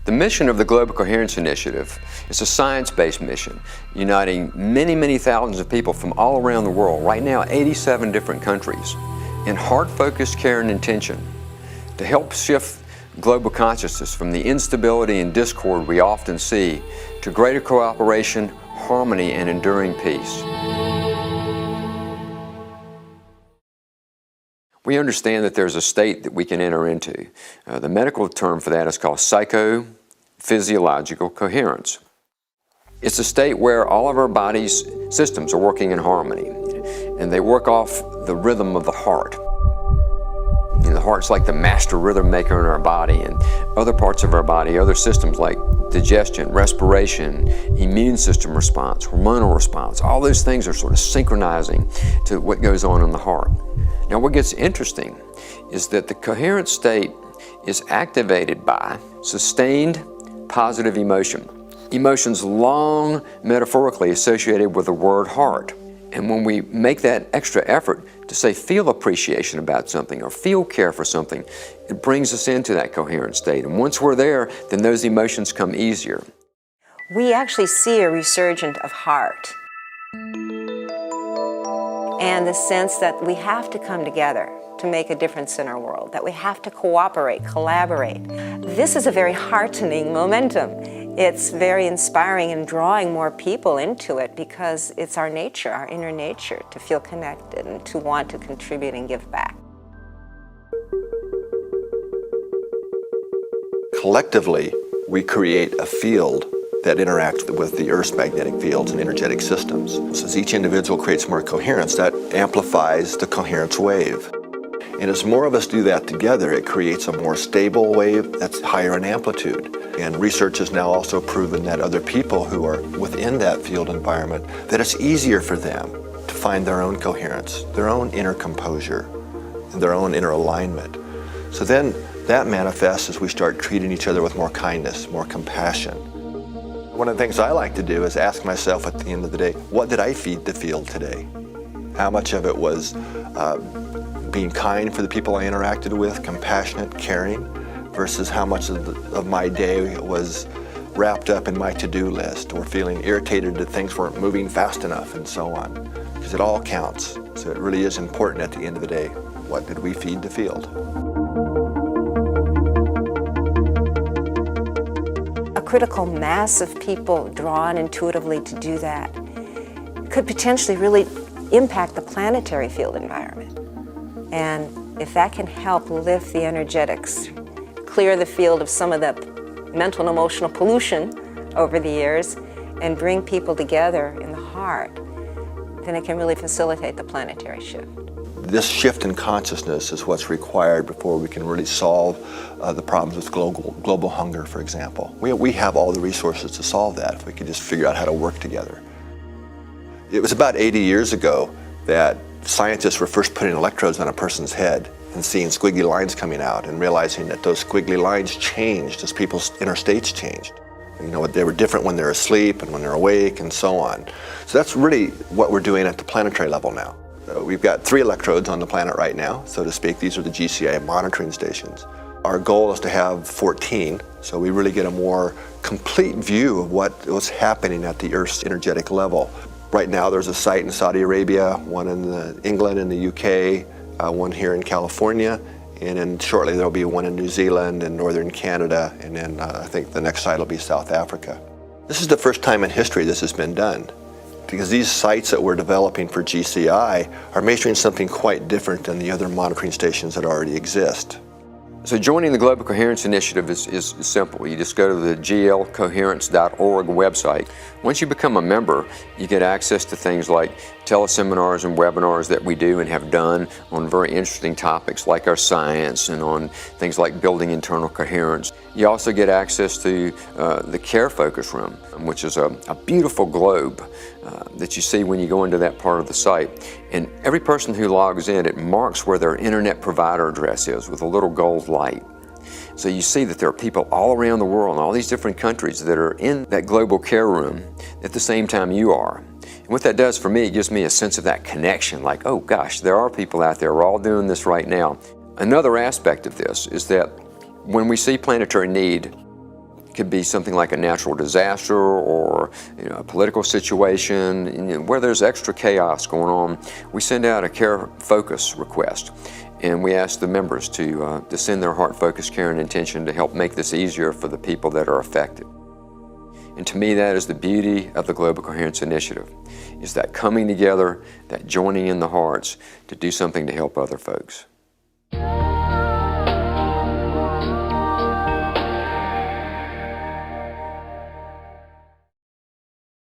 The mission of the Global Coherence Initiative is a science-based mission uniting many, many thousands of people from all around the world, right now 87 different countries, in heart-focused care and intention to help shift global consciousness from the instability and discord we often see to greater cooperation, harmony, and enduring peace. We understand that there's a state that we can enter into. The medical term for that is called psychophysiological coherence. It's a state where all of our body's systems are working in harmony, and they work off the rhythm of the heart. The heart's like the master rhythm maker in our body, and other parts of our body, other systems like digestion, respiration, immune system response, hormonal response, all those things are sort of synchronizing to what goes on in the heart. Now, what gets interesting is that the coherent state is activated by sustained positive emotion. Emotions long metaphorically associated with the word heart. And when we make that extra effort to say feel appreciation about something or feel care for something, it brings us into that coherent state. And once we're there, then those emotions come easier. We actually see a resurgence of heart and the sense that we have to come together to make a difference in our world, that we have to cooperate, collaborate. This is a very heartening momentum. It's very inspiring and drawing more people into it because it's our nature, our inner nature, to feel connected and to want to contribute and give back. Collectively, we create a field that interacts with the Earth's magnetic fields and energetic systems. So as each individual creates more coherence, that amplifies the coherence wave. And as more of us do that together, it creates a more stable wave that's higher in amplitude. And research has now also proven that other people who are within that field environment, that it's easier for them to find their own coherence, their own inner composure, and their own inner alignment. So then that manifests as we start treating each other with more kindness, more compassion. One of the things I like to do is ask myself at the end of the day, what did I feed the field today? How much of it was being kind for the people I interacted with, compassionate, caring, versus how much of my day was wrapped up in my to-do list or feeling irritated that things weren't moving fast enough and so on. Because it all counts. So it really is important at the end of the day, what did we feed the field? A critical mass of people drawn intuitively to do that could potentially really impact the planetary field environment. And if that can help lift the energetics, clear the field of some of the mental and emotional pollution over the years, and bring people together in the heart, then it can really facilitate the planetary shift. This shift in consciousness is what's required before we can really solve the problems with global hunger, for example. We have all the resources to solve that if we could just figure out how to work together. It was about 80 years ago that scientists were first putting electrodes on a person's head and seeing squiggly lines coming out and realizing that those squiggly lines changed as people's inner states changed. You know, they were different when they're asleep and when they're awake and so on. So that's really what we're doing at the planetary level now. We've got 3 electrodes on the planet right now, so to speak. These are the GCI monitoring stations. Our goal is to have 14, so we really get a more complete view of what's happening at the Earth's energetic level. Right now there's a site in Saudi Arabia, one in England and the UK, one here in California, and then shortly there'll be one in New Zealand and northern Canada, and then I think the next site will be South Africa. This is the first time in history this has been done, because these sites that we're developing for GCI are measuring something quite different than the other monitoring stations that already exist. So joining the Global Coherence Initiative is simple. You just go to the glcoherence.org website. Once you become a member, you get access to things like teleseminars and webinars that we do and have done on very interesting topics like our science and on things like building internal coherence. You also get access to the Care Focus Room, which is a beautiful globe that you see when you go into that part of the site. And every person who logs in, it marks where their internet provider address is with a little gold light. So you see that there are people all around the world in all these different countries that are in that global care room at the same time you are. And what that does for me, it gives me a sense of that connection, like, oh gosh, there are people out there, we're all doing this right now. Another aspect of this is that when we see planetary need, It could be something like a natural disaster or a political situation where there's extra chaos going on. We send out a care focus request, and we ask the members to send their heart focus care and intention to help make this easier for the people that are affected. And to me, that is the beauty of the Global Coherence Initiative, is that coming together, that joining in the hearts to do something to help other folks.